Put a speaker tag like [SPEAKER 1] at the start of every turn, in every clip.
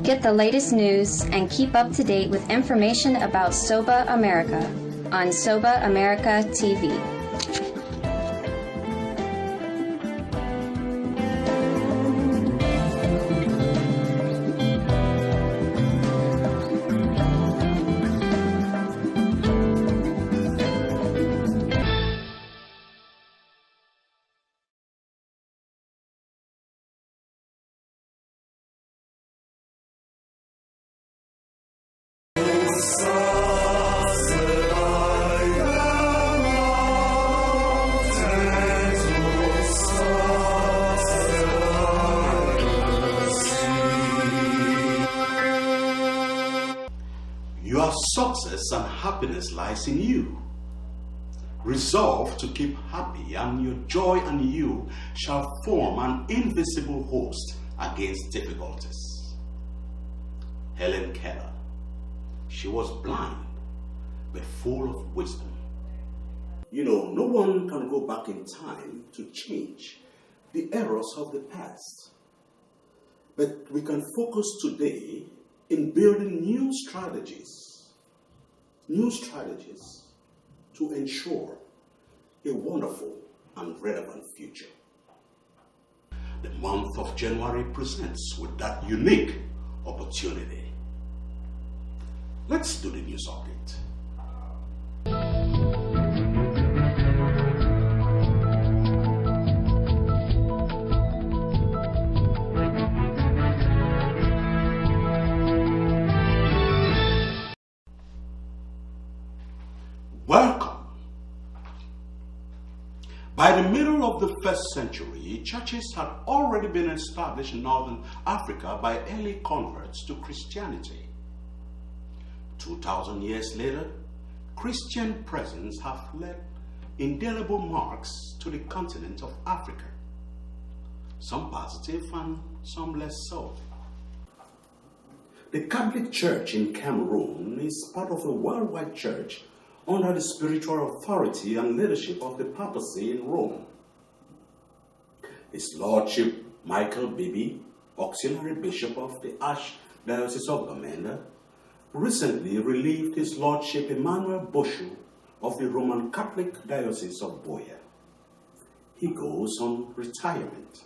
[SPEAKER 1] Get the latest news and keep up to date with information about Soba America on Soba America TV.
[SPEAKER 2] Your success and happiness lies in you. Resolve to keep happy, and your joy and you shall form an invisible host against difficulties. Helen Keller. She was blind, but full of wisdom. You know, no one can go back in time to change the errors of the past. But we can focus today in building new strategies to ensure a wonderful and relevant future. The month of January presents with that unique opportunity. Let's do the news update. Welcome. By the middle of the first century, churches had already been established in Northern Africa by early converts to Christianity. 2,000 years later, Christian presence have left indelible marks to the continent of Africa, some positive and some less so. The Catholic Church in Cameroon is part of a worldwide church under the spiritual authority and leadership of the papacy in Rome. His Lordship Michael Bibi, Auxiliary Bishop of the Archdiocese of Bamenda, recently relieved His Lordship Emmanuel Boshu of the Roman Catholic Diocese of Boya. He goes on retirement.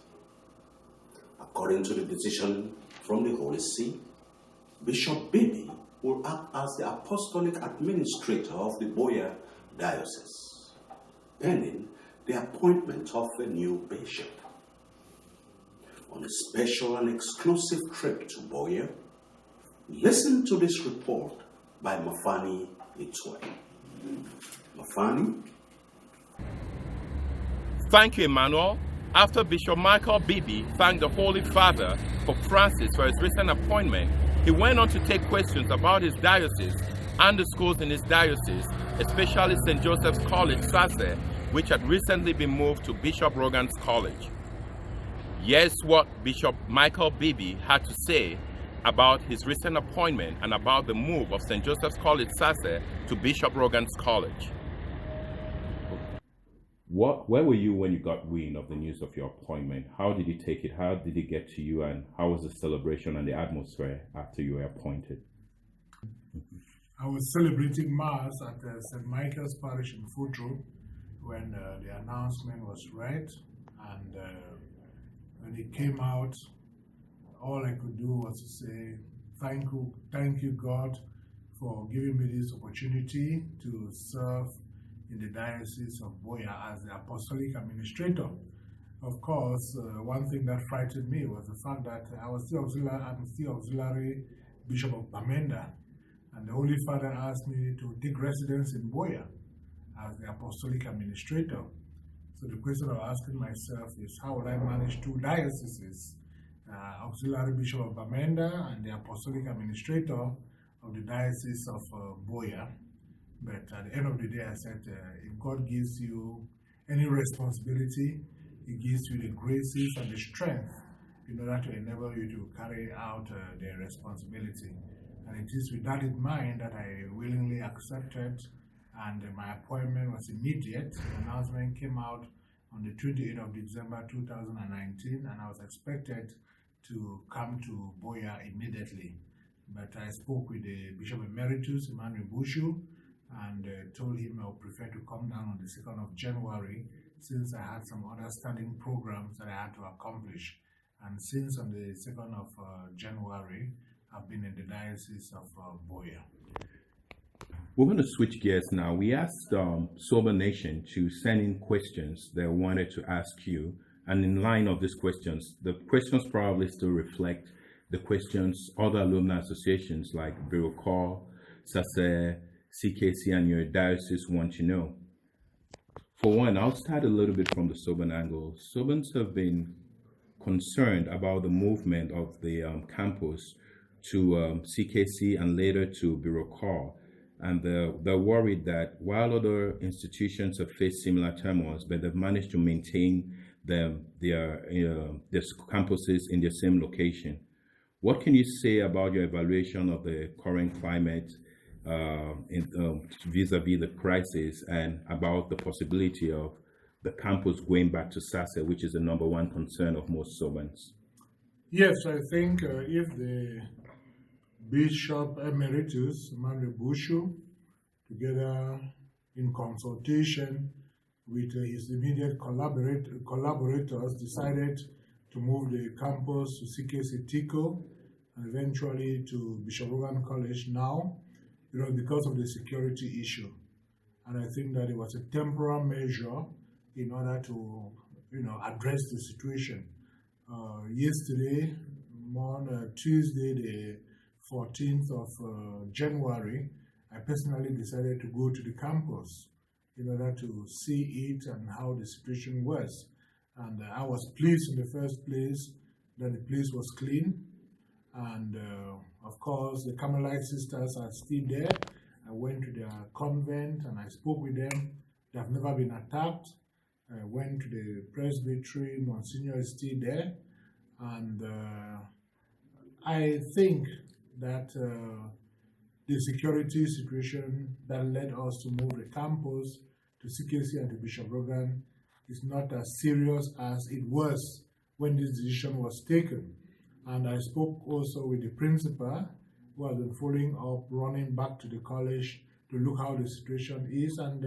[SPEAKER 2] According to the decision from the Holy See, Bishop Bibi will act as the apostolic administrator of the Boya Diocese, pending the appointment of a new bishop. On a special and exclusive trip to Boya, listen to this report by Mafani Itwe. Mafani?
[SPEAKER 3] Thank you, Emmanuel. After Bishop Michael Bibi thanked the Holy Father, Pope Francis, for his recent appointment, he went on to take questions about his diocese and the schools in his diocese, especially St. Joseph's College, Sase, which had recently been moved to Bishop Rogan's College. Here's what Bishop Michael Bibi had to say about his recent appointment and about the move of St. Joseph's College, Sase, to Bishop Rogan's College.
[SPEAKER 4] Where were you when you got wind of the news of your appointment? How did you take it? How did it get to you? And how was the celebration and the atmosphere after you were appointed?
[SPEAKER 5] I was celebrating Mass at St. Michael's Parish in Futru when the announcement was read. And when it came out, all I could do was to say, thank you God for giving me this opportunity to serve in the Diocese of Boya as the Apostolic Administrator. Of course, one thing that frightened me was the fact that I'm still auxiliary Bishop of Bamenda, and the Holy Father asked me to take residence in Boya as the Apostolic Administrator. So the question I was asking myself is, how will I manage two dioceses, Auxiliary Bishop of Bamenda and the Apostolic Administrator of the Diocese of Boya? But at the end of the day, I said, if God gives you any responsibility, He gives you the graces and the strength in order to enable you to carry out the responsibility. And it is with that in mind that I willingly accepted, and my appointment was immediate. The announcement came out on the 28th of December 2019, and I was expected to come to Boya immediately. But I spoke with the Bishop Emeritus, Emmanuel Bushu, and told him I would prefer to come down on the 2nd of January since I had some other standing programs that I had to accomplish. And since on the 2nd of January, I've been in the Diocese of Boya.
[SPEAKER 4] We're going to switch gears now. We asked Soba Nation to send in questions they wanted to ask you. And in line of these questions, the questions probably still reflect the questions other alumni associations like Birocor, SASE, CKC, and your diocese want to know. For one, I'll start a little bit from the Soban angle. Sobans have been concerned about the movement of the campus to CKC and later to Birocor. And they're worried that while other institutions have faced similar turmoils, but they've managed to maintain their campuses in the same location. What can you say about your evaluation of the current climate vis-a-vis the crisis, and about the possibility of the campus going back to SASE, which is the number one concern of most Sobans?
[SPEAKER 5] Yes, I think if the Bishop Emeritus, Emmanuel Bushu, together in consultation with his immediate collaborators, decided to move the campus to CKC Tico and eventually to Bishop Rogan College now, because of the security issue. And I think that it was a temporary measure in order to, address the situation. Yesterday, on Tuesday, the 14th of January, I personally decided to go to the campus in order to see it and how the situation was. And I was pleased in the first place that the place was clean. And of course, the Carmelite sisters are still there. I went to their convent and I spoke with them. They have never been attacked. I went to the presbytery. Monsignor is still there. And I think that the security situation that led us to move the campus to CKC and to Bishop Rogan is not as serious as it was when this decision was taken. And I spoke also with the principal, who has been following up, running back to the college to look how the situation is. And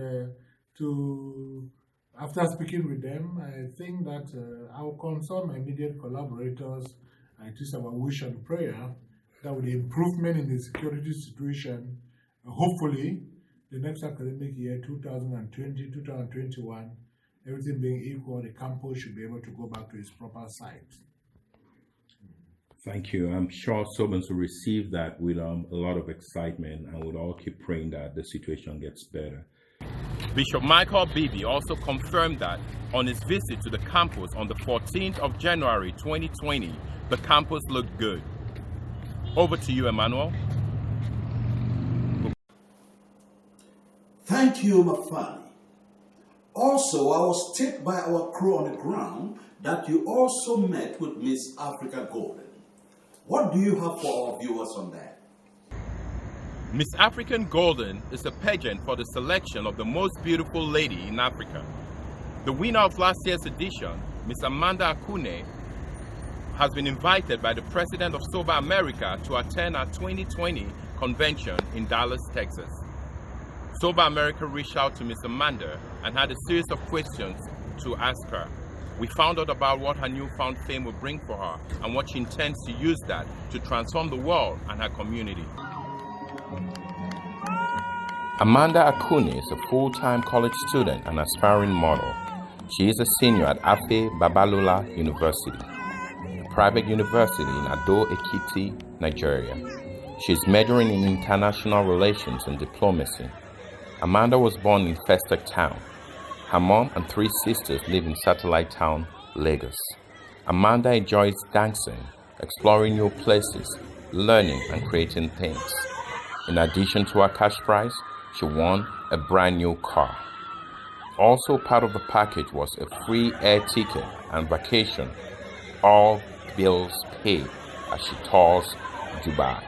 [SPEAKER 5] after speaking with them, I think that I will consult my immediate collaborators, and it is our wish and prayer that with the improvement in the security situation, hopefully the next academic year, 2020-2021, everything being equal, the campus should be able to go back to its proper site.
[SPEAKER 4] Thank you. I'm sure Sobans will receive that with a lot of excitement, and we'll all keep praying that the situation gets better.
[SPEAKER 3] Bishop Michael Bibi also confirmed that on his visit to the campus on the 14th of January 2020, the campus looked good. Over to you, Emmanuel.
[SPEAKER 2] Thank you, Mafani. Also, I was tipped by our crew on the ground that you also met with Miss Africa Golden. What do you have for our viewers on that?
[SPEAKER 3] Miss African Golden is a pageant for the selection of the most beautiful lady in Africa. The winner of last year's edition, Miss Amanda Akune, has been invited by the president of Soba America to attend our 2020 convention in Dallas, Texas. Soba America reached out to Miss Amanda and had a series of questions to ask her. We found out about what her newfound fame will bring for her and what she intends to use that to transform the world and her community. Amanda Akune is a full-time college student and aspiring model. She is a senior at Afe Babalola University, a private university in Ado-Ekiti, Nigeria. She is majoring in international relations and diplomacy. Amanda was born in Festac Town. Her mom and three sisters live in Satellite Town, Lagos. Amanda enjoys dancing, exploring new places, learning and creating things. In addition to her cash prize, she won a brand new car. Also part of the package was a free air ticket and vacation, all bills paid, as she tours Dubai.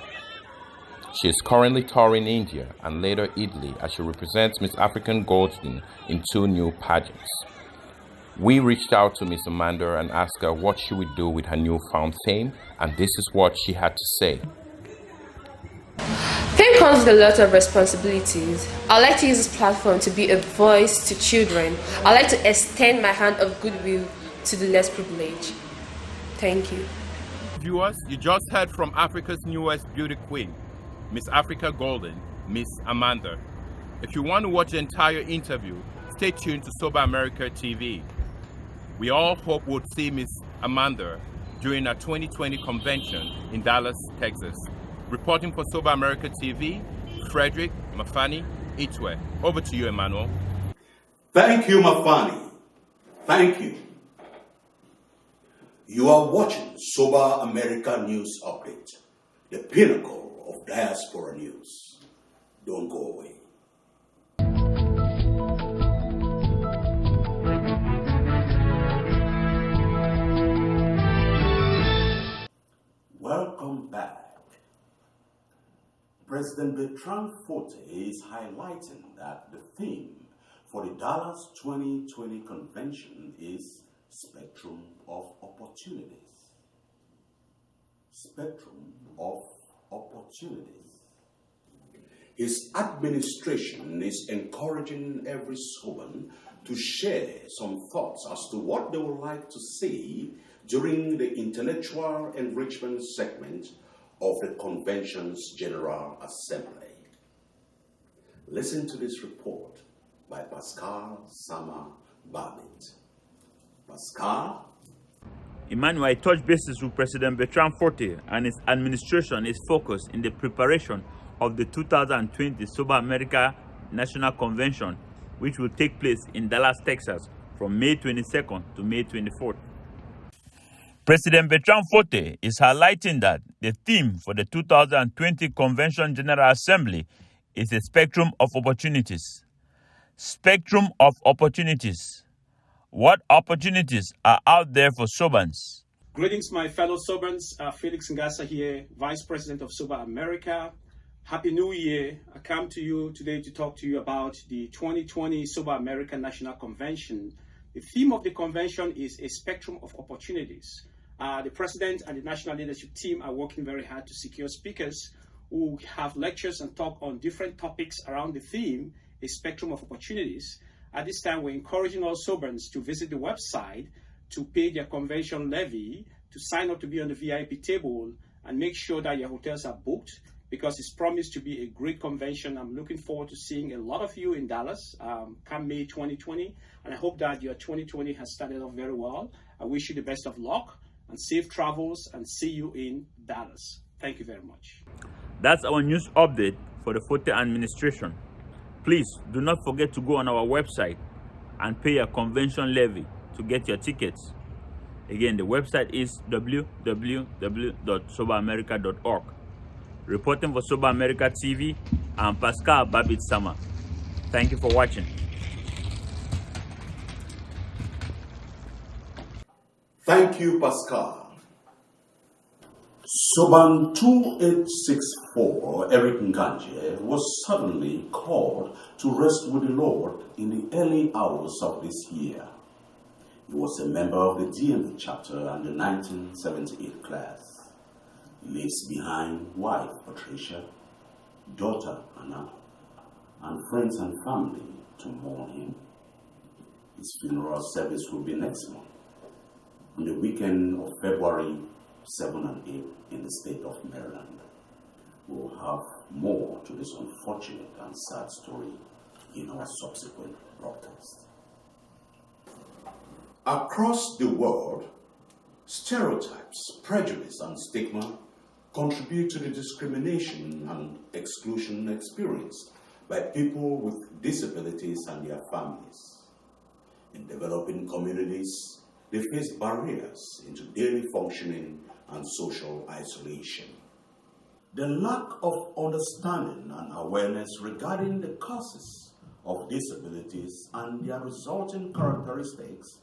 [SPEAKER 3] She is currently touring India and later Italy as she represents Miss African Golden in 2 new pageants. We reached out to Miss Amanda and asked her what she would do with her newfound fame, and this is what she had to say.
[SPEAKER 6] Fame comes with a lot of responsibilities. I like to use this platform to be a voice to children. I like to extend my hand of goodwill to the less privileged. Thank you.
[SPEAKER 3] Viewers, you just heard from Africa's newest beauty queen, Miss Africa Golden, Miss Amanda. If you want to watch the entire interview, stay tuned to Soba America TV. We all hope we'll see Miss Amanda during our 2020 convention in Dallas, Texas. Reporting for Soba America TV, Frederick Mafani Itwe. Over to you, Emmanuel.
[SPEAKER 2] Thank you, Mafani. Thank you. You are watching Soba America News Update, the pinnacle of diaspora news. Don't go away. Welcome back. President Bertrand Forte is highlighting that the theme for the Dallas 2020 convention is Spectrum of Opportunities. Spectrum of Opportunities. His administration is encouraging every Soban to share some thoughts as to what they would like to see during the intellectual enrichment segment of the convention's General Assembly. Listen to this report by Pascal Sama Babbitt. Pascal?
[SPEAKER 7] Emmanuel, I touched bases with President Bertrand Forte, and his administration is focused in the preparation of the 2020 Soba America National Convention, which will take place in Dallas, Texas from May 22nd to May 24th. President Bertrand Forte is highlighting that the theme for the 2020 Convention General Assembly is a spectrum of opportunities. Spectrum of opportunities. What opportunities are out there for Sobans?
[SPEAKER 8] Greetings, my fellow Sobans. Felix Ngasa here, Vice President of Soba America. Happy New Year. I come to you today to talk to you about the 2020 Soba America National Convention. The theme of the convention is a spectrum of opportunities. The President and the National Leadership Team are working very hard to secure speakers who have lectures and talk on different topics around the theme, a spectrum of opportunities. At this time, we're encouraging all Sobans to visit the website to pay their convention levy, to sign up to be on the VIP table, and make sure that your hotels are booked, because it's promised to be a great convention. I'm looking forward to seeing a lot of you in Dallas come May 2020, and I hope that your 2020 has started off very well. I wish you the best of luck and safe travels, and see you in Dallas. Thank you very much.
[SPEAKER 7] That's our news update for the Forte administration. Please do not forget to go on our website and pay your convention levy to get your tickets. Again, the website is www.sobaamerica.org. Reporting for Soba America TV, I'm Pascal Babbitt Sama. Thank you for watching.
[SPEAKER 2] Thank you, Pascal. Soban 2864, Eric Nganje, was suddenly called to rest with the Lord in the early hours of this year. He was a member of the DMV chapter and the 1978 class. He leaves behind wife Patricia, daughter Anna, and friends and family to mourn him. His funeral service will be next month, on the weekend of February 7 and 8 in the state of Maryland. We will have more to this unfortunate and sad story in our subsequent broadcast. Across the world, stereotypes, prejudice, and stigma contribute to the discrimination and exclusion experienced by people with disabilities and their families. In developing communities, they face barriers into daily functioning and social isolation. The lack of understanding and awareness regarding the causes of disabilities and their resulting characteristics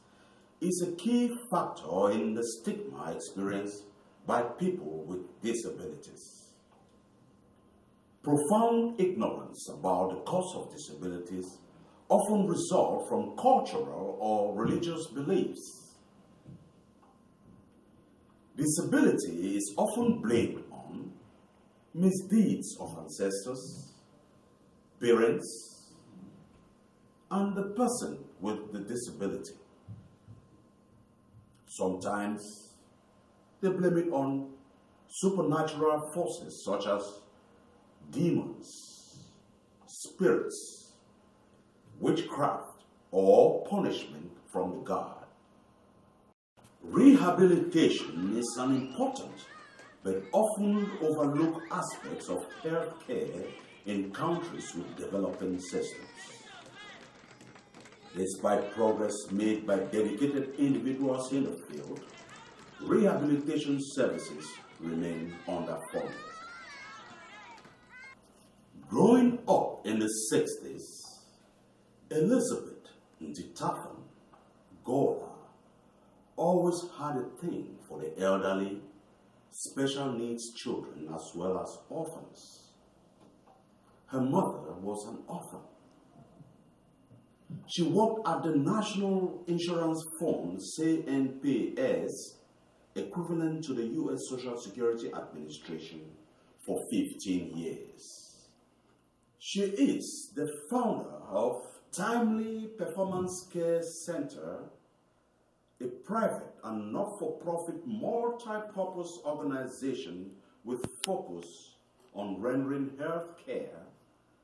[SPEAKER 2] is a key factor in the stigma experienced by people with disabilities. Profound ignorance about the cause of disabilities often result from cultural or religious beliefs. Disability is often blamed on misdeeds of ancestors, parents, and the person with the disability. Sometimes they blame it on supernatural forces such as demons, spirits, witchcraft, or punishment from the god. Rehabilitation is an important but often overlooked aspect of healthcare in countries with developing systems. Despite progress made by dedicated individuals in the field, rehabilitation services remain underfunded. Growing up in the 60s, Elizabeth Ntitafan Gola always had a thing for the elderly, special needs children as well as orphans. Her mother was an orphan. She worked at the National Insurance Fund, CNPS, equivalent to the U.S. Social Security Administration, for 15 years. She is the founder of Timely Performance Care Center, a private and not-for-profit multi-purpose organization with focus on rendering health care,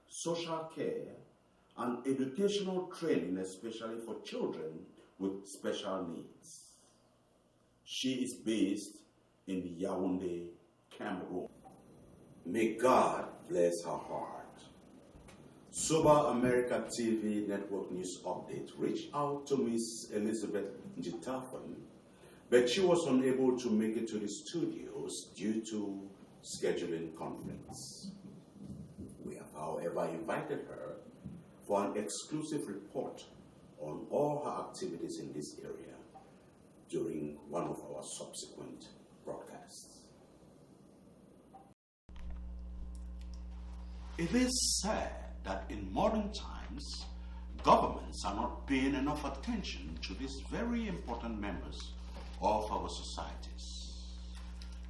[SPEAKER 2] social care, and educational training, especially for children with special needs. She is based in Yaoundé, Cameroon. May God bless her heart. Soba America TV Network News Update reached out to Miss Elizabeth Ntitafan, but she was unable to make it to the studios due to scheduling conflicts. We have, however, invited her for an exclusive report on all her activities in this area during one of our subsequent broadcasts. It is sad that in modern times, governments are not paying enough attention to these very important members of our societies.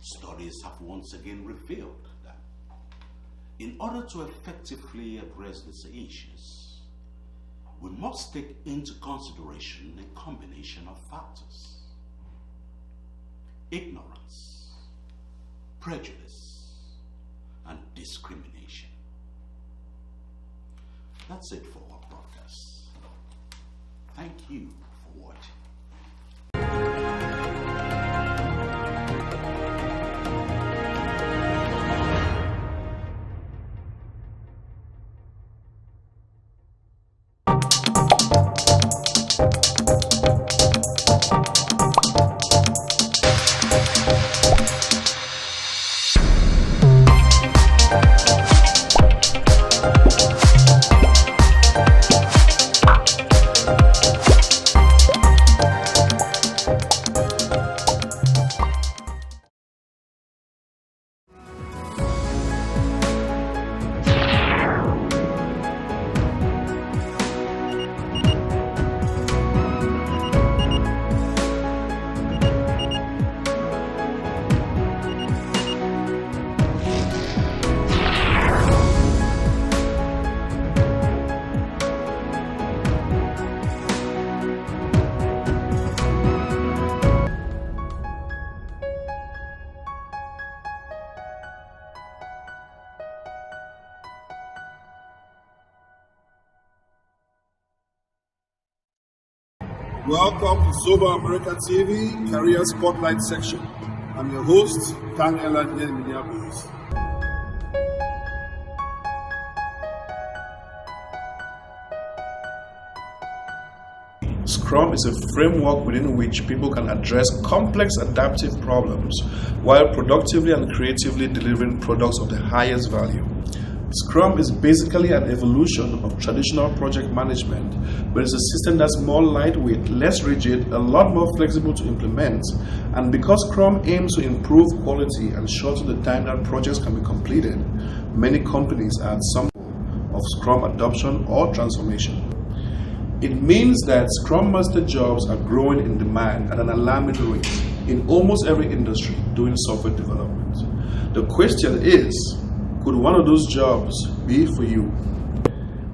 [SPEAKER 2] Studies have once again revealed that in order to effectively address these issues, we must take into consideration a combination of factors: ignorance, prejudice, and discrimination. That's it for our broadcast. Thank you for watching.
[SPEAKER 9] Welcome to Soba America TV Career Spotlight section. I'm your host, Daniel in Minneapolis. Scrum is a framework within which people can address complex adaptive problems while productively and creatively delivering products of the highest value. Scrum is basically an evolution of traditional project management, but it's a system that's more lightweight, less rigid, a lot more flexible to implement. And because Scrum aims to improve quality and shorten the time that projects can be completed, many companies are at some form of Scrum adoption or transformation. It means that Scrum Master jobs are growing in demand at an alarming rate in almost every industry doing software development. The question is, could one of those jobs be for you?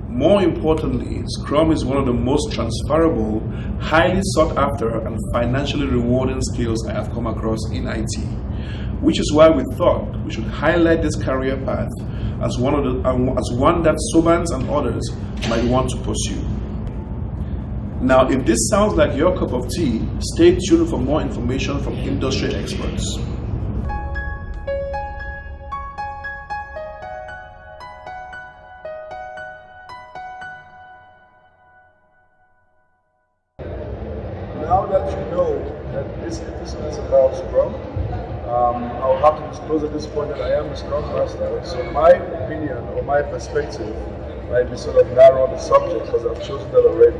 [SPEAKER 9] More importantly, Scrum is one of the most transferable, highly sought after, and financially rewarding skills I have come across in IT, which is why we thought we should highlight this career path as one that Sobans and others might want to pursue. Now, if this sounds like your cup of tea, stay tuned for more information from industry experts. Now that you know that this episode is about Scrum, I'll have to disclose at this point that I am a Scrum Master, so my opinion or my perspective might be sort of narrow on the subject because I've chosen that already.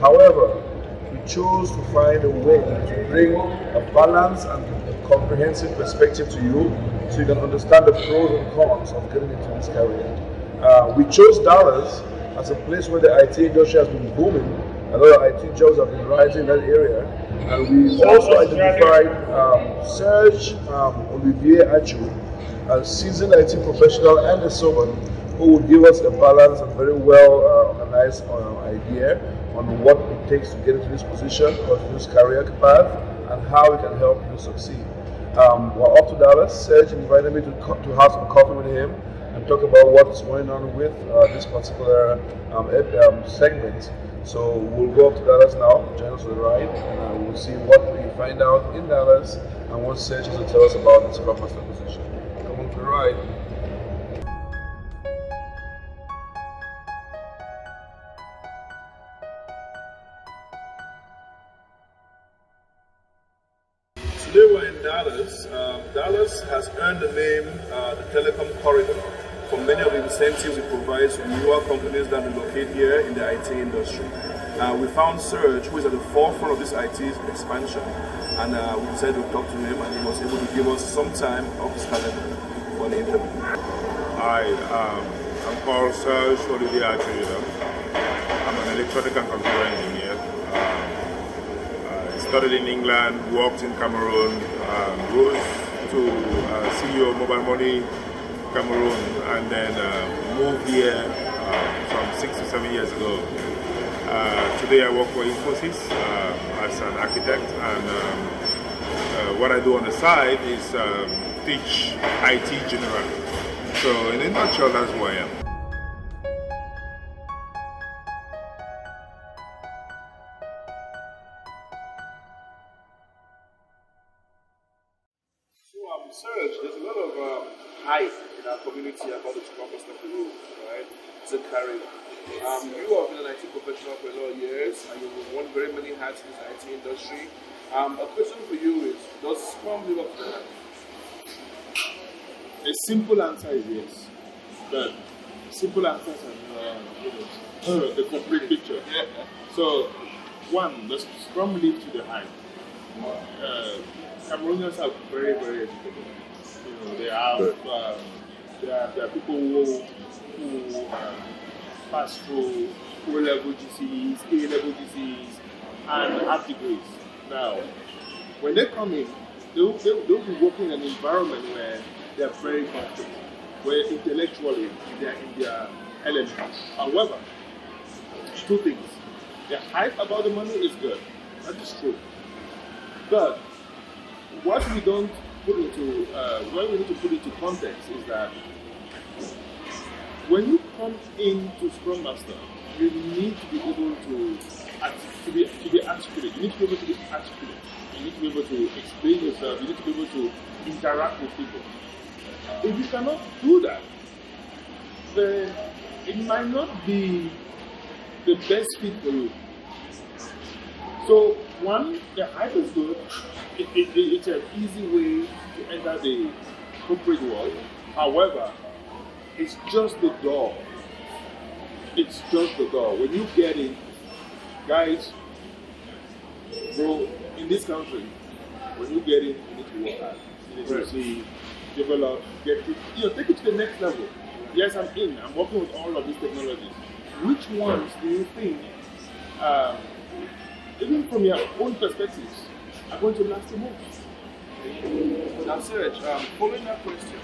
[SPEAKER 9] However, we chose to find a way to bring a balanced and a comprehensive perspective to you so you can understand the pros and cons of getting into this career. We chose Dallas as a place where the IT industry has been booming. A lot of IT jobs have been rising in that area. And we also identified Serge Olivier Achu, a seasoned IT professional and a Soban, who will give us a balanced and very well organized idea on what it takes to get into this position or to this career path and how we can help you succeed. We're up to Dallas. Serge invited me to have some coffee with him and talk about what's going on with this particular segment. So we'll go up to Dallas now, join us for the ride, and we'll see what we find out in Dallas and what Serge has to tell us about the Scrum Master position. Come on for the ride. Today we're in Dallas. Dallas has earned the name the Telecom Corridor for many of the incentives it provides to newer companies that relocate here in the IT industry. We found Serge, who is at the forefront of this IT expansion, and we decided to talk to him, and he was able to give us some time of his calendar for the interview.
[SPEAKER 10] Hi, I'm called Serge Olivier Achu. I'm an electronic and computer engineer. I studied in England, worked in Cameroon, rose to CEO of Mobile Money Cameroon, and then moved here some 6 to 7 years ago. Today I work for Infosys as an architect, and what I do on the side is teach IT generally. So in a nutshell, that's who I am. So Serge, there's a lot of hype in our community about the Scrum Master role, right? It's a career. You have been an IT professional for a lot of years, and you've worn very many hats in this IT industry. A question for you is, does Scrum live up to that?
[SPEAKER 11] A simple answer is yes, but simple answers are the complete picture. So, one, does Scrum live to the hype? Cameroonians are very, very educated. There are people who pass through O-level GCs, A-level GCs, and have degrees. Now, when they come in, they'll be working in an environment where they're very comfortable, where intellectually they're in their element. However, two things. The hype about the money is good. That is true. But what we don't put into, what we need to put into context is that when you come into Scrum Master, you need to be able to be articulate. You need to be able to be articulate. You need to be able to explain yourself. You need to be able to interact with people. If you cannot do that, then it might not be the best fit for you. So, one, the hype is good. It's an easy way to enter the corporate world. However, it's just the door. It's just the door. When you get in, guys, bro, in this country, when you get in, you need to work hard. You need to see, develop, get it, take it to the next level. Yes, I'm in. I'm working with all of these technologies. Which ones do you think even from your own perspectives, are going to last the most?
[SPEAKER 9] Now, Serge, following that question,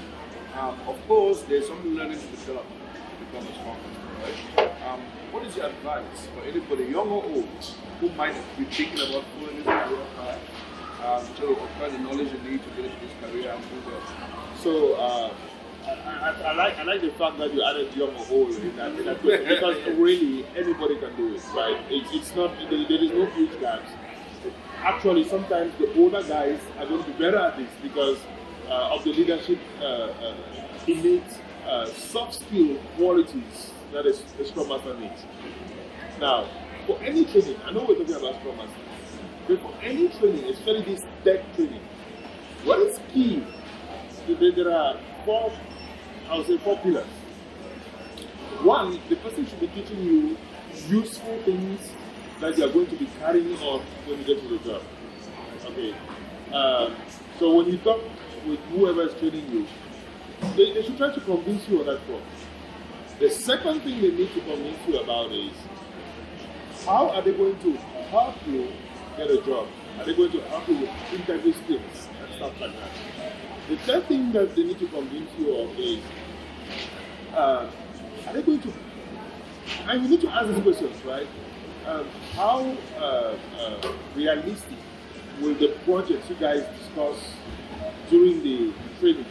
[SPEAKER 9] of course, there's some learning to develop to become a Scrum Master, right? What is your advice for anybody, young or old, who might be thinking about following this career path, to acquire the knowledge you need to get into this career and do that?
[SPEAKER 11] So, I like the fact that you added young or old in that because really anybody can do it, right? It's not, there is no huge gaps. Actually, sometimes the older guys are going to be better at this because of the leadership innate soft skill qualities that a Scrum Master needs. Now, for any training, I know we're talking about Scrum Master, but for any training, especially this tech training, what is key? There are four pillars. One, the person should be teaching you useful things that you are going to be carrying on when you get to the job. Okay. So when you talk with whoever is training you, they should try to convince you on that front. The second thing they need to convince you about is how are they going to help you get a job? Are they going to help you with interview skills and stuff like that? The third thing that they need to convince you of is are they going to, and you need to ask these questions, right? How realistic will the projects you guys discuss during the training,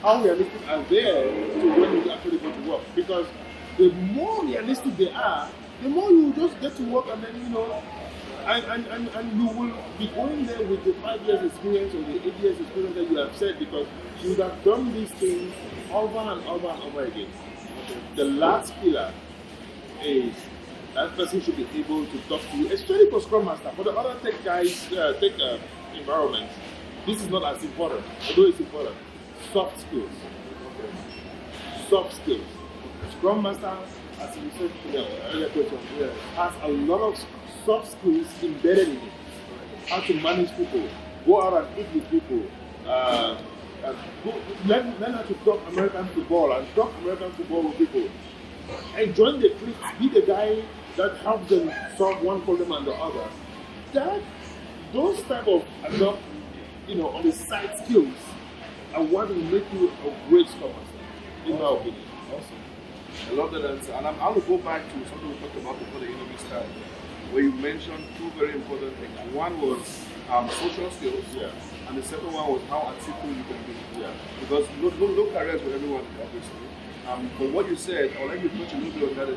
[SPEAKER 11] how realistic are they to when you actually go to work? Because the more realistic they are, the more you just get to work and then, you know, and you will be going there with the 5 years experience or the 8 years experience that you have said because you have done these things over and over and over again. The last pillar is that person should be able to talk to you, especially for Scrum Master. For the other tech guys, tech environments, this is not as important, although it's important. Soft skills. Soft skills. Scrum Master, as you said to the earlier question, has a lot of soft skills embedded in it. How to manage people, go out and eat with people, learn how to talk American football and talk American football with people. And join the cliques, be the guy that helps them solve one problem and the other. Those type of, on the side skills are what will make you a great Scrum Master, in my opinion.
[SPEAKER 9] Awesome. I love that answer. And I will go back to something we talked about before the interview started, where you mentioned two very important things. One was social skills, and the second one was how articulate you can be. Because no careers for everyone, obviously. But what you said, I'd like you to touch a little bit on that a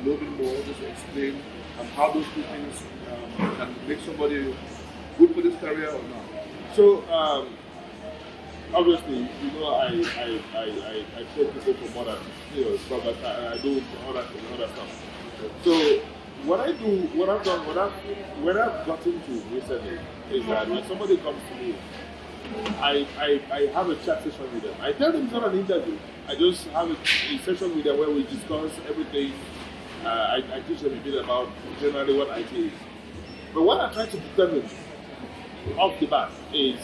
[SPEAKER 9] little bit more, just to explain how those two things can make somebody good for this career or not.
[SPEAKER 11] So, obviously, I train people for more than stuff like that, and I do other stuff. So, what I've gotten to recently is that when somebody comes to me, I have a chat session with them. I tell them it's not an interview. I just have a session with them where we discuss everything. I teach them a bit about generally what IT is. But what I try to determine off the bat is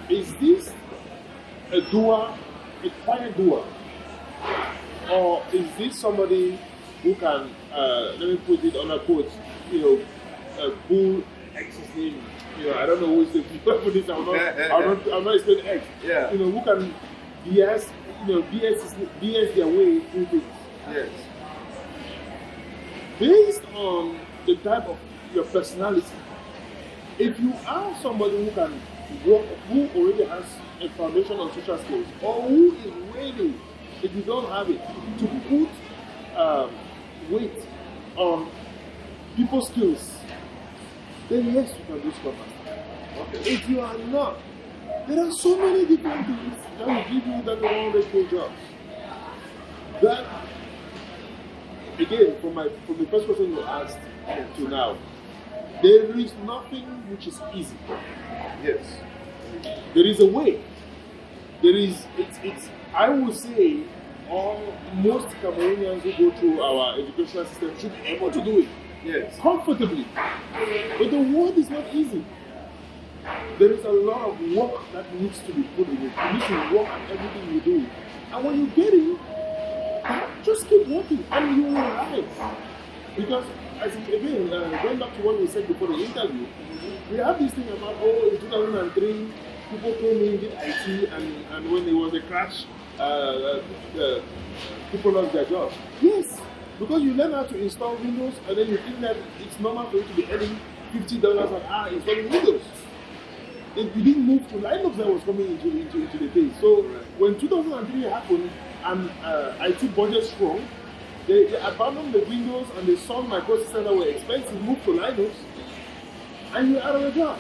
[SPEAKER 11] this a doer, a quiet doer? Or is this somebody who can, let me put it on a quote, bull X his name. I don't know who is the people for this. I'm not explaining X.
[SPEAKER 9] Yeah.
[SPEAKER 11] Who can BS their way through things.
[SPEAKER 9] Yes.
[SPEAKER 11] Based on the type of your personality, if you are somebody who can work, who already has a foundation on social skills, or who is ready, if you don't have it, to put weight on people's skills, then yes, you can do Scrum Master. Okay. If you are not, there are so many different things that will give you that 100K jobs. That, again, from the first question you asked to now, there is nothing which is easy.
[SPEAKER 9] Yes.
[SPEAKER 11] There is a way. There is, I would say, most Cameroonians who go through our educational system should be able to do it.
[SPEAKER 9] Yes.
[SPEAKER 11] Comfortably. But the world is not easy. There is a lot of work that needs to be put in it. You need to work at everything you do. And when you get in, just keep working and you will rise. Because, again, going back to what we said before the interview, we have this thing about, in 2003, people came in, did IT, and when there was a crash, people lost their jobs. Yes, because you learn how to install Windows, and then you think that it's normal for you to be earning $50 an hour installing Windows. You didn't move to Linux that was coming into the day. So when 2003 happened, and IT budget shrunk, they abandoned the Windows and they saw microsystems that were expensive, moved to Linux, and you're out of a job.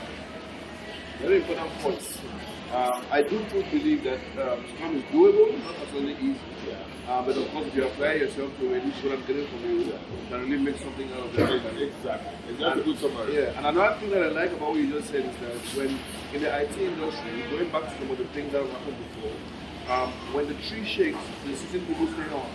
[SPEAKER 9] Very important point. I do believe that Scrum is doable, not necessarily easy. But of course, if you apply yourself to it, what I'm getting from you, you can really make something out of it.
[SPEAKER 11] Exactly. That's a good summary.
[SPEAKER 9] Yeah, and another thing that I like about what you just said is that when in the IT industry, going back to some of the things that happened before, when the tree shakes, the certain people stay on.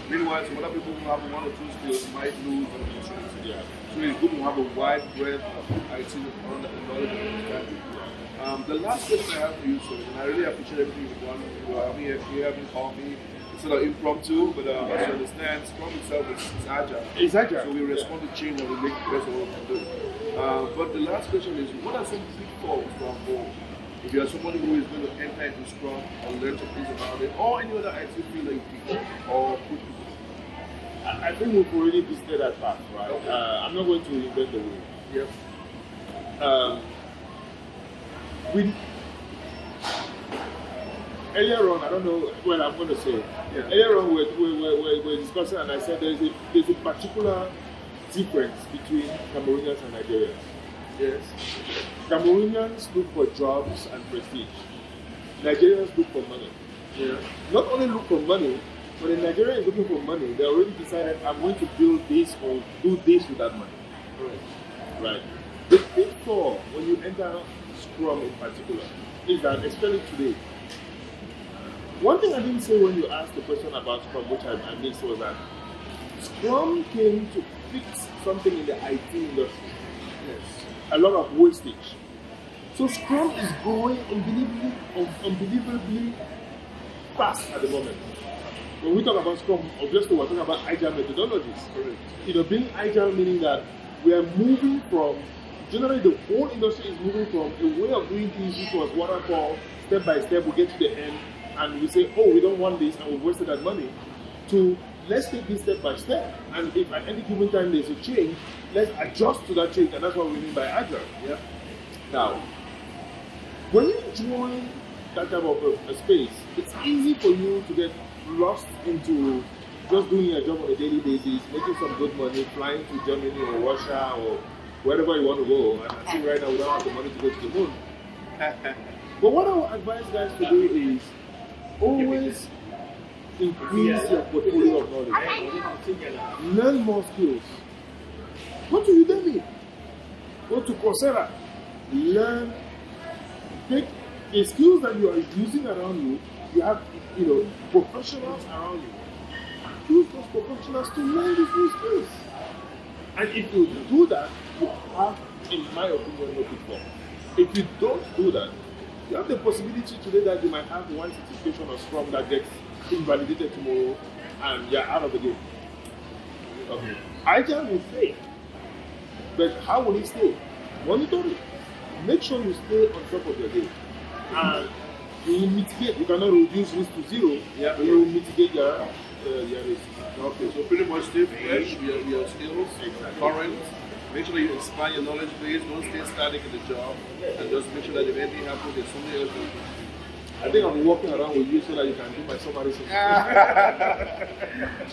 [SPEAKER 9] Meanwhile, some other people who have one or two skills might lose an opportunity. So it's good to have a wide breadth of IT knowledge and understanding. The last question I have for you, sir, and I really appreciate everything you've done. You're having coffee. It's sort of impromptu, but as you understand, Scrum itself is agile.
[SPEAKER 11] It's agile.
[SPEAKER 9] So we respond to change and we make the best of what we can do. But the last question is, what are some pitfalls from home? If you are somebody who is going to enter into Scrum or learn some things about it, or any other IT field that you teach, or put people.
[SPEAKER 11] I think we've already visited that path, right? Okay. I'm not going to reinvent the wheel.
[SPEAKER 9] Yep.
[SPEAKER 11] Earlier on, I don't know what I'm going to say. Earlier on, we're discussing, and I said there's a particular difference between Cameroonians and Nigerians.
[SPEAKER 9] Yes.
[SPEAKER 11] Cameroonians look for jobs and prestige. Nigerians look for money.
[SPEAKER 9] Yeah.
[SPEAKER 11] Not only look for money, but if Nigeria is looking for money, they already decided, I'm going to build this or do this with that money. Right. The pitfall when you enter Scrum in particular is that, especially today, one thing I didn't say when you asked the question about Scrum, which I missed, was that Scrum came to fix something in the IT industry. Yes. A lot of wastage. So Scrum is growing unbelievably fast at the moment. When we talk about Scrum, obviously we're talking about agile methodologies. Correct. Being agile meaning that we are moving from, generally the whole industry is moving from a way of doing things which was waterfall, step by step, we get to the end, and we say, oh, we don't want this, and we've wasted that money, to let's take this step by step, and if at any given time there's a change, let's adjust to that change, and that's what we mean by agile. Yeah. Now, when you join that type of a space, it's easy for you to get lost into just doing your job on a daily basis, making some good money, flying to Germany or Russia or wherever you want to go. And I think right now we don't have the money to go to the moon. But what I would advise guys to do is always increase your portfolio of knowledge. Learn more skills. Go to Udemy. Go to Coursera. Learn. Take the skills that you are using around you. You have, professionals around you. Use those professionals to learn these new skills. And if you do that, you have, in my opinion, no pitfall. If you don't do that, you have the possibility today that you might have one certification of Scrum that gets invalidated tomorrow and you're out of the game. Okay. Agile will stay. But how will it stay? Monitor it. Make sure you stay on top of your game. And you will mitigate. You cannot reduce risk to zero, but you will mitigate your risk.
[SPEAKER 9] Okay, so pretty much stay fresh, your skills, current. Make sure that you expand your knowledge base, don't stay static in the job, and just make sure that if anything happens, there's somebody else doing it.
[SPEAKER 11] I think I'm walking around with you so that you can do my summary.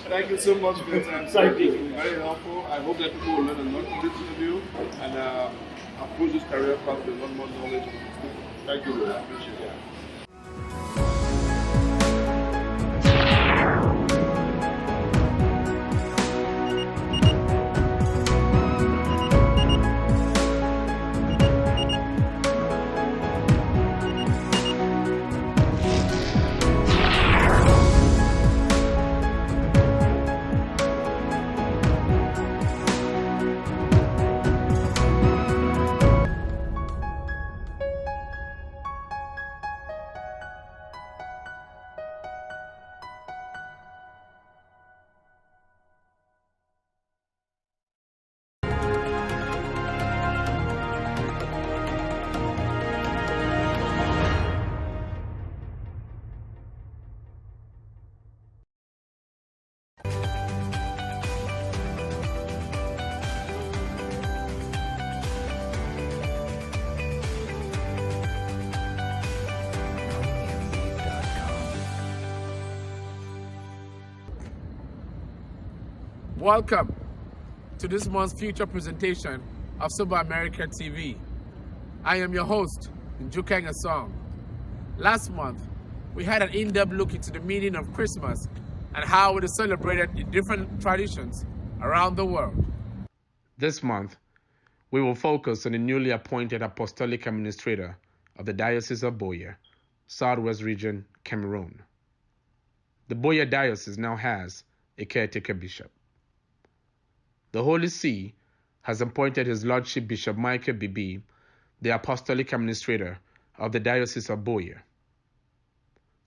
[SPEAKER 9] Thank you so much for your time.
[SPEAKER 11] Thank you.
[SPEAKER 9] It's been very helpful. I hope that people will learn a lot from this interview and approach this career path with a lot more knowledge.
[SPEAKER 11] Thank you.
[SPEAKER 9] I appreciate it.
[SPEAKER 12] Welcome to this month's feature presentation of Soba America TV. I am your host, Njukang Asong. Last month, we had an in-depth look into the meaning of Christmas and how it is celebrated in different traditions around the world. This month, we will focus on the newly appointed Apostolic Administrator of the Diocese of Boya, Southwest Region, Cameroon. The Boya Diocese now has a caretaker bishop. The Holy See has appointed His Lordship Bishop Michael Bibi, the Apostolic Administrator of the Diocese of Boya.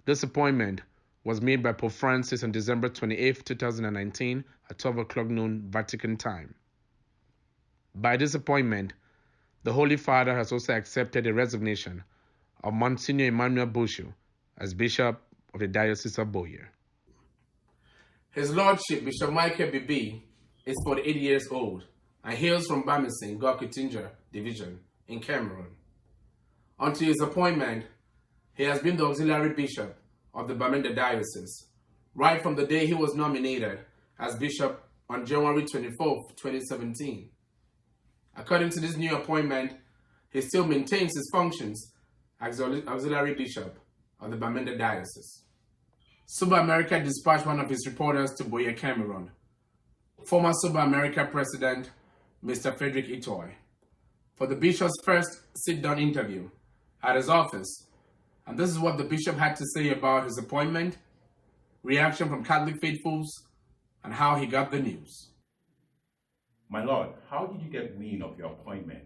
[SPEAKER 12] This appointment was made by Pope Francis on December 28, 2019 at 12 o'clock noon Vatican time. By this appointment, the Holy Father has also accepted the resignation of Monsignor Emmanuel Boshu as Bishop of the Diocese of Boya. His Lordship Bishop Michael Bibi is 48 years old and hails from Bamising, Gorkitinja Division in Cameroon. Until his appointment, he has been the auxiliary bishop of the Bamenda Diocese, right from the day he was nominated as bishop on January 24, 2017. According to this new appointment, he still maintains his functions as auxiliary bishop of the Bamenda Diocese. Soba America dispatched one of his reporters to Boya, Cameroon, former Soba America president, Mr. Frederick Itoy, for the bishop's first sit-down interview at his office. And this is what the bishop had to say about his appointment, reaction from Catholic faithfuls, and how he got the news.
[SPEAKER 4] My Lord, how did you get wind of your appointment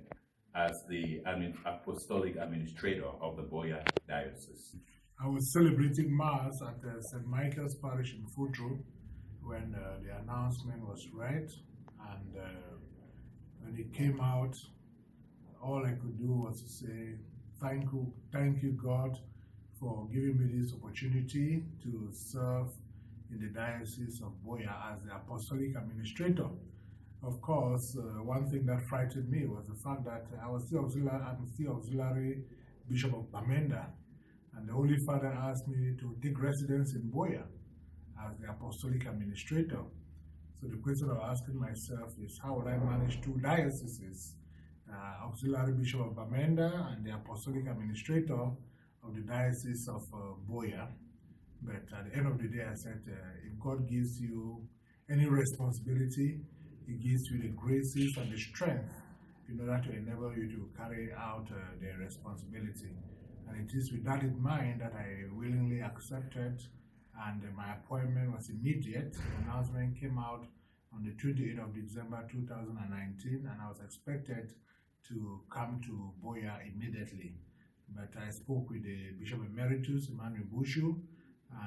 [SPEAKER 4] as the Apostolic Administrator of the Boya Diocese?
[SPEAKER 5] I was celebrating Mass at St. Michael's Parish in Futro when the announcement was read, and when it came out, all I could do was to say, thank you God for giving me this opportunity to serve in the Diocese of Boya as the Apostolic Administrator. Of course, one thing that frightened me was the fact that I'm still auxiliary Bishop of Bamenda, and the Holy Father asked me to take residence in Boya as the Apostolic Administrator. So the question I was asking myself is, how will I manage two dioceses, Auxiliary Bishop of Bamenda and the Apostolic Administrator of the Diocese of Boya? But at the end of the day, I said, if God gives you any responsibility, He gives you the graces and the strength in order to enable you to carry out the responsibility. And it is with that in mind that I willingly accepted, and my appointment was immediate. The announcement came out on the 28th of December 2019, and I was expected to come to Boya immediately. But I spoke with the Bishop Emeritus, Emmanuel Boshu,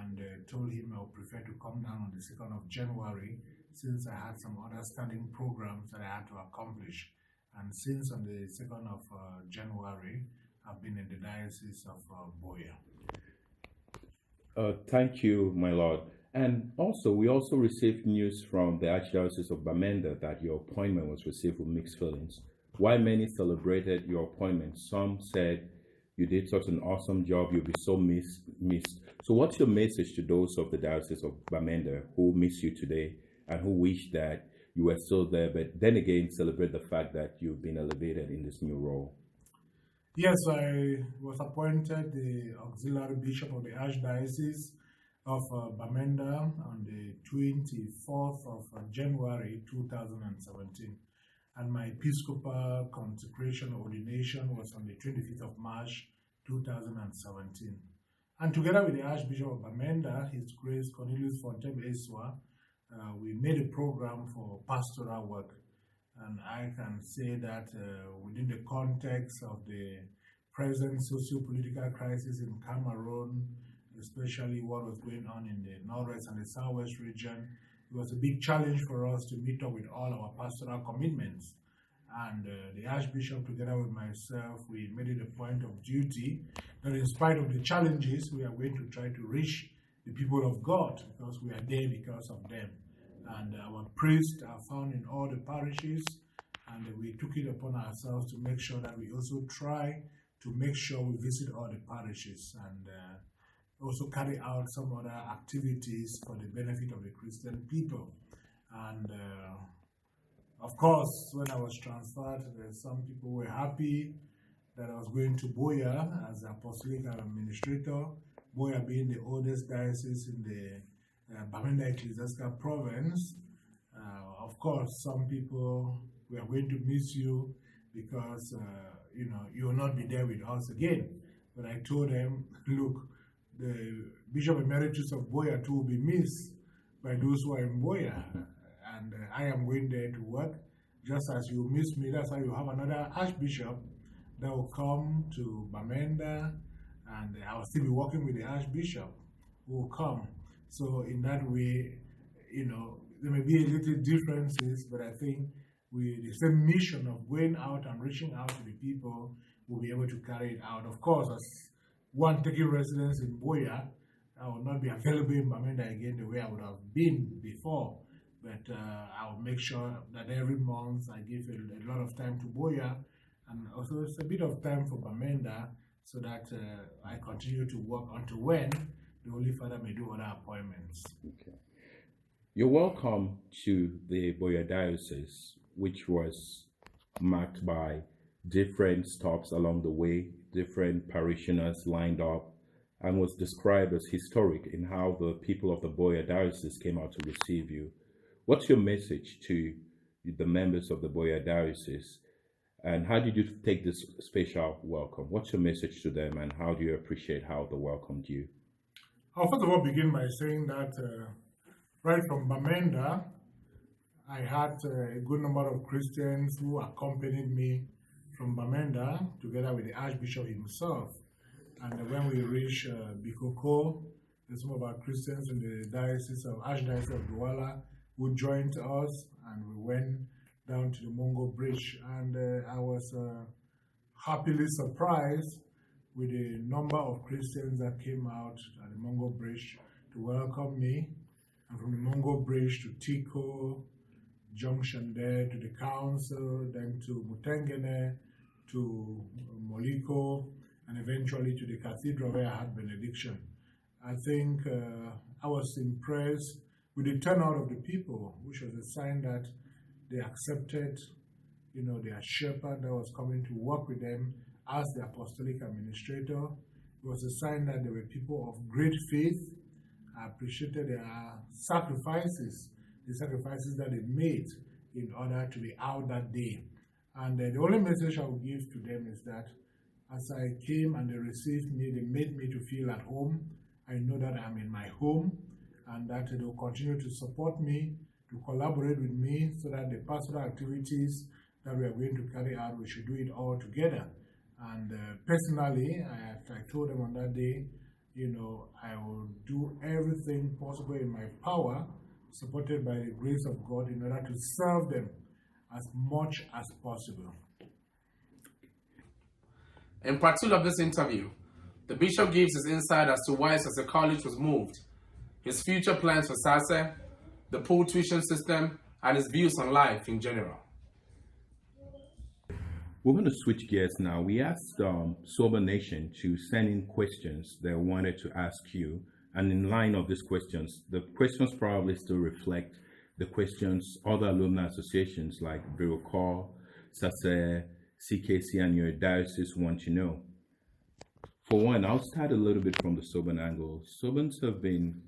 [SPEAKER 5] and told him I would prefer to come down on the 2nd of January, since I had some other standing programs that I had to accomplish. And since on the 2nd of January, I've been in the Diocese of Boya.
[SPEAKER 4] Thank you, my Lord. And also, we also received news from the Archdiocese of Bamenda that your appointment was received with mixed feelings. While many celebrated your appointment, some said you did such an awesome job, you'll be so missed. So what's your message to those of the Diocese of Bamenda who miss you today and who wish that you were still there, but then again celebrate the fact that you've been elevated in this new role?
[SPEAKER 5] Yes, I was appointed the Auxiliary Bishop of the Archdiocese of Bamenda on the 24th of January 2017. And my Episcopal consecration ordination was on the 25th of March 2017. And together with the Archbishop of Bamenda, His Grace Cornelius Fontem Eswa, we made a program for pastoral work. And I can say that within the context of the present socio-political crisis in Cameroon, especially what was going on in the Northwest and the Southwest region, it was a big challenge for us to meet up with all our pastoral commitments. And the Archbishop, together with myself, we made it a point of duty that in spite of the challenges, we are going to try to reach the people of God, because we are there because of them. And our priests are found in all the parishes, and we took it upon ourselves to make sure that we also try to make sure we visit all the parishes and also carry out some other activities for the benefit of the Christian people. And of course, when I was transferred, some people were happy that I was going to Boya as the apostolic administrator, Boya being the oldest diocese in the Bamenda Ecclesiastical Province. Of course, some people, we are going to miss you because you will not be there with us again. But I told them, look, the Bishop Emeritus of Boya too will be missed by those who are in Boya. And I am going there to work. Just as you miss me, that's how you have another Archbishop that will come to Bamenda, and I will still be working with the Archbishop who will come. So in that way, there may be a little differences, but I think the same mission of going out and reaching out to the people will be able to carry it out. Of course, as one taking residence in Boya, I will not be available in Bamenda again the way I would have been before. But I will make sure that every month I give a lot of time to Boya, and also it's a bit of time for Bamenda, so that I continue to work until when the Holy Father may do other appointments.
[SPEAKER 4] Okay. You're welcome to the Boya Diocese, which was marked by different stops along the way, different parishioners lined up, and was described as historic in how the people of the Boya Diocese came out to receive you. What's your message to the members of the Boya Diocese, and how did you take this special welcome? What's your message to them, and how do you appreciate how they welcomed you?
[SPEAKER 5] I'll first of all begin by saying that right from Bamenda, I had a good number of Christians who accompanied me from Bamenda together with the Archbishop himself. And when we reached Bikoko, there's some of our Christians in the Archdiocese of Douala who joined us, and we went down to the Mongo Bridge. And I was happily surprised with the number of Christians that came out at the Mongo Bridge to welcome me. And from the Mongo Bridge to Tiko Junction there, to the council, then to Mutengene, to Moliko, and eventually to the cathedral where I had benediction. I think I was impressed with the turnout of the people, which was a sign that they accepted, their shepherd that was coming to work with them as the apostolic administrator. It was a sign that they were people of great faith. I appreciated their sacrifices, the sacrifices that they made in order to be out that day. And the only message I will give to them is that as I came and they received me, they made me to feel at home. I know that I'm in my home, and that they will continue to support me, to collaborate with me, so that the pastoral activities that we are going to carry out, we should do it all together. And personally, I told them on that day, I will do everything possible in my power, supported by the grace of God, in order to serve them as much as possible.
[SPEAKER 12] In part 2 of this interview, the Bishop gives his insight as to why Sase College was moved, his future plans for Sase, the pool tuition system, and his views on life in general.
[SPEAKER 4] We're going to switch gears now. We asked Soba Nation to send in questions they wanted to ask you. And in line of these questions, the questions probably still reflect the questions other alumni associations like Birocor, Sase, CKC, and your diocese want to know. For one, I'll start a little bit from the Soban angle. Sobans have been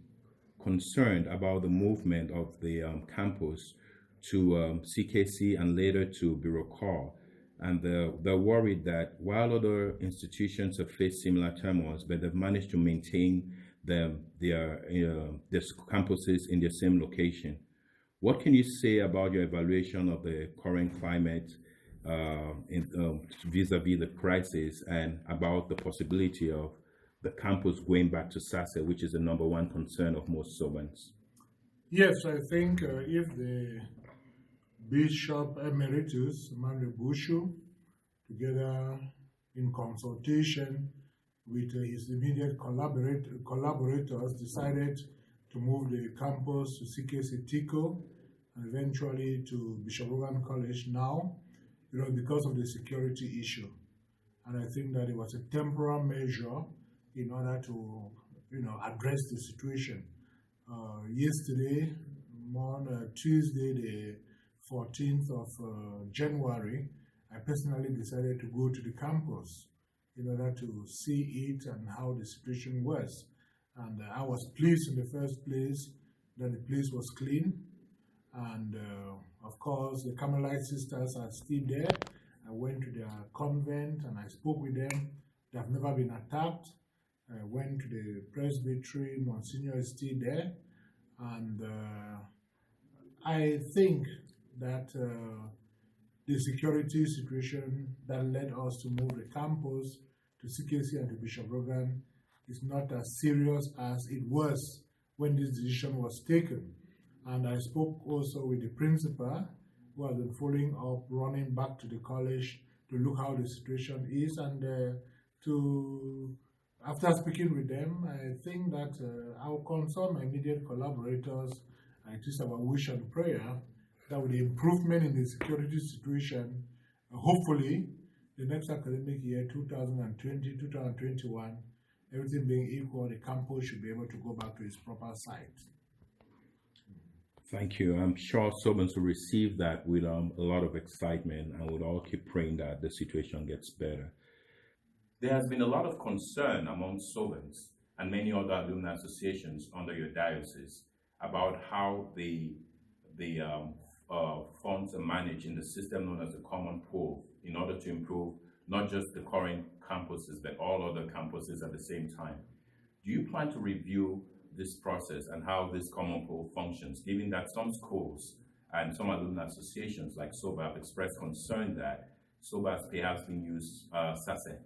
[SPEAKER 4] concerned about the movement of the campus to CKC and later to Birocor. And they're worried that while other institutions have faced similar turmoils, but they've managed to maintain their campuses in the same location. What can you say about your evaluation of the current climate vis-a-vis the crisis, and about the possibility of the campus going back to Sase, which is the number one concern of most Sobans?
[SPEAKER 5] Yes, I think if the Bishop Emeritus, Emmanuel Bushu, together in consultation with his immediate collaborators, decided to move the campus to CKC Tiko and eventually to Bishop Rogan College now, because of the security issue. And I think that it was a temporary measure in order to, address the situation. Yesterday, on Tuesday, the 14th of January, I personally decided to go to the campus in order to see it and how the situation was. And I was pleased in the first place that the place was clean. And of course, the Carmelite sisters are still there. I went to their convent and I spoke with them. They have never been attacked. I went to the presbytery. Monsignor is still there. And I think that the security situation that led us to move the campus to CKC and to Bishop Rogan is not as serious as it was when this decision was taken. And I spoke also with the principal, who has been following up, running back to the college to look how the situation is, and after speaking with them, I think that I will consult my immediate collaborators, and it is our wish and prayer that with the improvement in the security situation, hopefully the next academic year, 2020-2021, everything being equal, the campus should be able to go back to its proper site.
[SPEAKER 4] Thank you. I'm sure Sobans will receive that with a lot of excitement, and we'll all keep praying that the situation gets better. There has been a lot of concern among Sobans and many other alumni associations under your diocese about how the funds are managed in the system known as the Common Pool in order to improve not just the current campuses, but all other campuses at the same time. Do you plan to review this process and how this Common Pool functions, given that some schools and some alumni associations like Soba have expressed concern that Soba's pay has been used,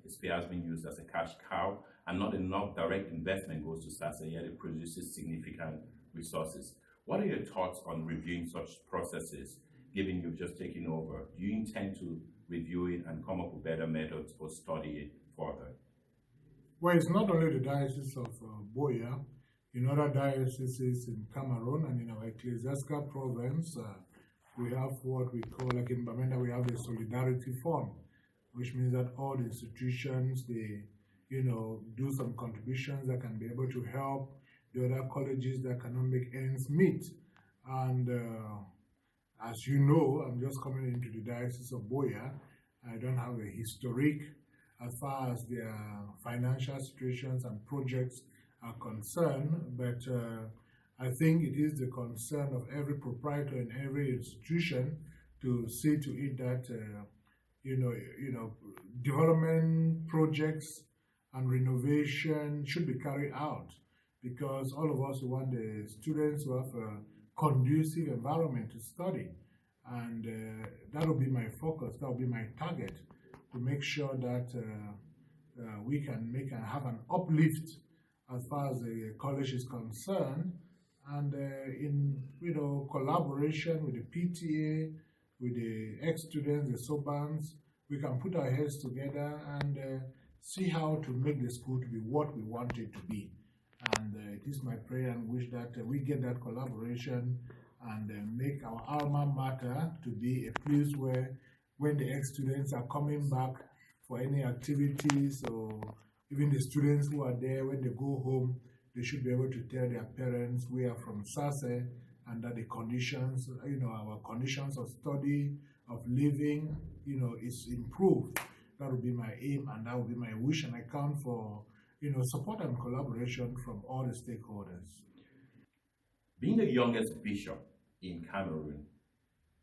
[SPEAKER 4] its pay has been used as a cash cow, and not enough direct investment goes to SASE, yet it produces significant resources. What are your thoughts on reviewing such processes, given you've just taken over? Do you intend to review it and come up with better methods or study it further?
[SPEAKER 5] Well, it's not only the Diocese of Boya. In other dioceses in Cameroon and in our ecclesiastical province, we have what we call, like in Bamenda, we have the Solidarity Fund, which means that all the institutions, they, do some contributions that can be able to help the other colleges that cannot make ends meet. And as you know, I'm just coming into the Diocese of Boya. I don't have a historic as far as their financial situations and projects are concerned, but I think it is the concern of every proprietor in every institution to see to it that development projects and renovation should be carried out, because all of us want the students to have a conducive environment to study, and that will be my focus, that will be my target, to make sure that we can have an uplift as far as the college is concerned, and in collaboration with the PTA, with the ex-students, the Sobans, we can put our heads together and see how to make the school to be what we want it to be. And it is my prayer and wish that we get that collaboration and make our alma mater to be a place where, when the ex-students are coming back for any activities, or even the students who are there, when they go home, they should be able to tell their parents we are from SASE, and that the conditions, our conditions of study, of living, is improved. That would be my aim, and that would be my wish, and I count for, support and collaboration from all the stakeholders.
[SPEAKER 4] Being the youngest bishop in Cameroon,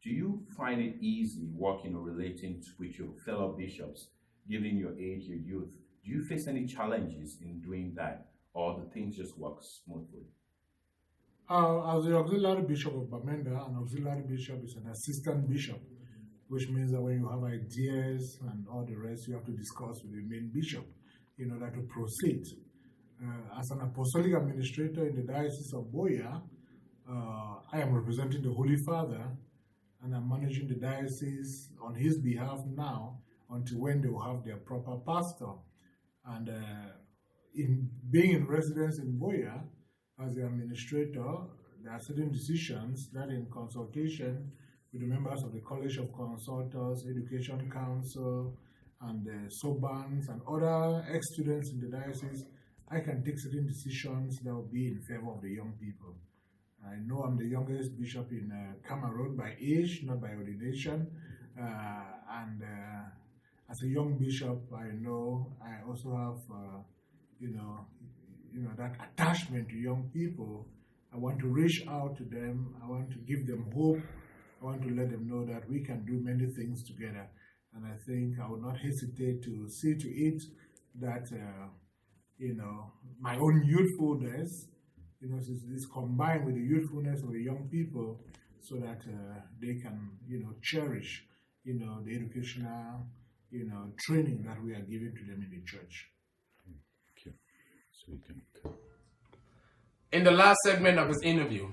[SPEAKER 4] do you find it easy working or relating with your fellow bishops, given your age, your youth? Do you face any challenges in doing that, or do things just work smoothly?
[SPEAKER 5] As the auxiliary bishop of Bamenda, an auxiliary bishop is an assistant bishop, which means that when you have ideas and all the rest, you have to discuss with the main bishop in order to proceed. As an apostolic administrator in the Diocese of Boya, I am representing the Holy Father, and I'm managing the diocese on his behalf now until when they will have their proper pastor. And in being in residence in Boya, as the administrator, there are certain decisions that, in consultation with the members of the College of Consultants, Education Council, and the Sobans and other ex-students in the diocese, I can take certain decisions that will be in favor of the young people. I know I'm the youngest bishop in Cameroon by age, not by ordination. And as a young bishop, I know I also have, that attachment to young people. I want to reach out to them. I want to give them hope. I want to let them know that we can do many things together. And I think I will not hesitate to see to it that, my own youthfulness, is combined with the youthfulness of the young people so that they can, cherish, the educational, training that we are giving to them in the church.
[SPEAKER 4] Okay. So we can.
[SPEAKER 12] In the last segment of his interview,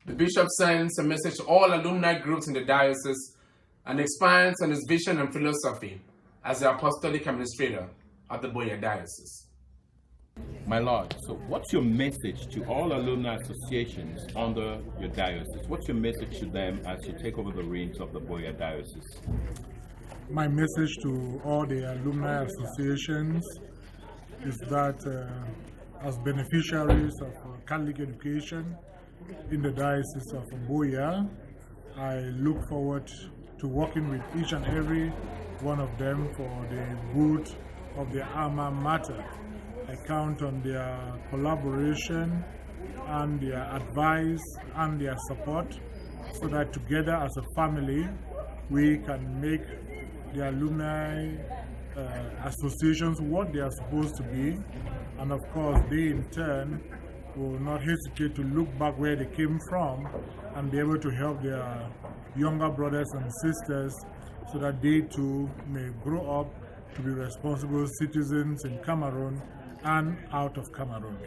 [SPEAKER 12] the bishop sends a message to all alumni groups in the diocese and expands on his vision and philosophy as the apostolic administrator of the Boya Diocese.
[SPEAKER 4] My Lord, so what's your message to all alumni associations under your diocese? What's your message to them as you take over the reins of the Boya Diocese?
[SPEAKER 5] My message to all the alumni associations is that as beneficiaries of Catholic education in the Diocese of Boya, I look forward to working with each and every one of them for the good of their alma mater. I count on their collaboration and their advice and their support so that together as a family we can make the alumni associations what they are supposed to be, and of course they in turn will not hesitate to look back where they came from and be able to help their younger brothers and sisters so that they too may grow up to be responsible citizens in Cameroon and out of Cameroon.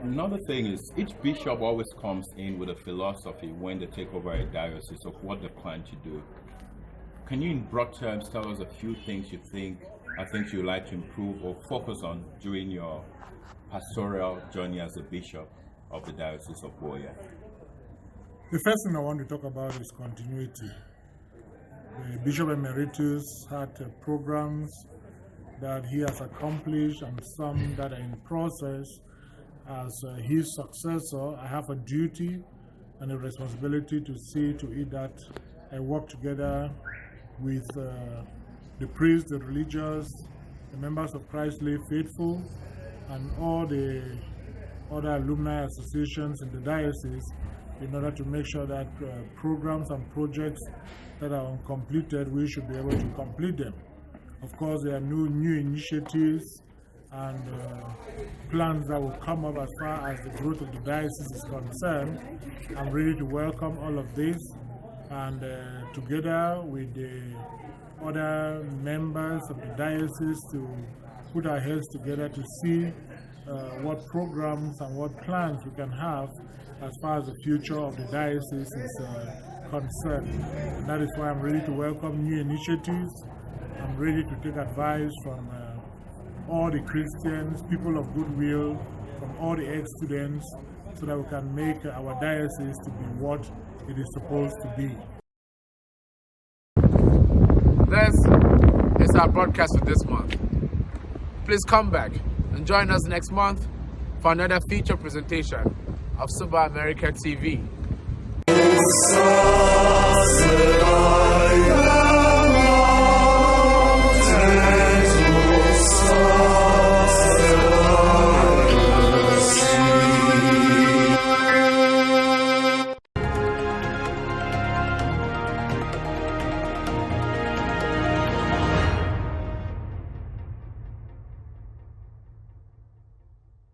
[SPEAKER 4] Another thing is, each bishop always comes in with a philosophy when they take over a diocese of what they plan to do. Can you in broad terms tell us a few things you'd like to improve or focus on during your pastoral journey as a bishop of the Diocese of Boya?
[SPEAKER 5] The first thing I want to talk about is continuity. The Bishop Emeritus had programs that he has accomplished and some that are in process. As his successor, I have a duty and a responsibility to see to it that I work together with the priests, the religious, the members of Christ Lay Faithful, and all the other alumni associations in the diocese in order to make sure that programs and projects that are uncompleted, we should be able to complete them. Of course, there are new initiatives and plans that will come up as far as the growth of the diocese is concerned. I'm ready to welcome all of this, and together with the other members of the diocese to put our heads together to see what programs and what plans we can have as far as the future of the diocese is concerned. And that is why I'm ready to welcome new initiatives. I'm ready to take advice from all the Christians, people of goodwill, from all the ex-students, so that we can make our diocese to be what it is supposed to be.
[SPEAKER 12] This is our broadcast for this month. Please come back and join us next month for another feature presentation of Soba America TV.